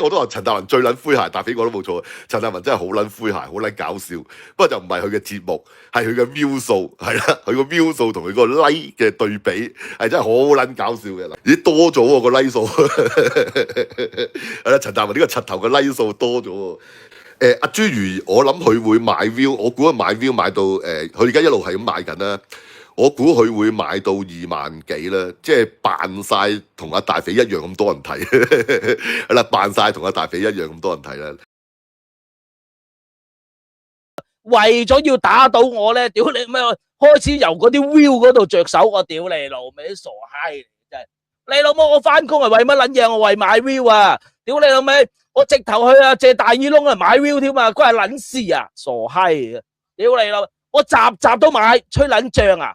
我都話陳達文最撚詼諧，答俾我都冇錯。陳達文真係好撚詼諧，好撚搞笑。不過就唔係佢嘅節目，係佢嘅秒數，係啦，佢個秒數同佢個 like 嘅對比係真係好撚搞笑嘅。咦，多咗喎個 like 數，係啦，陳達文呢個柒頭嘅 like 數多咗喎。阿朱如，我諗佢會買 view，我估佢買 view 買到佢而家一路係咁買緊啦。我估佢會買到2萬幾啦，即係扮晒同阿大肥一樣咁多人睇，係啦，扮晒同阿大肥一樣咁多人睇啦。為咗要打到我咧，屌你咩？開始由嗰啲 view 嗰度着手，我屌你老味傻閪，真係你老母！我翻工係為乜撚嘢？我為買 view 啊！屌你老味！我直頭去啊借大耳窿啊買 view 添啊，關係撚事啊！傻閪啊！屌你老！我集集都買，吹撚脹啊！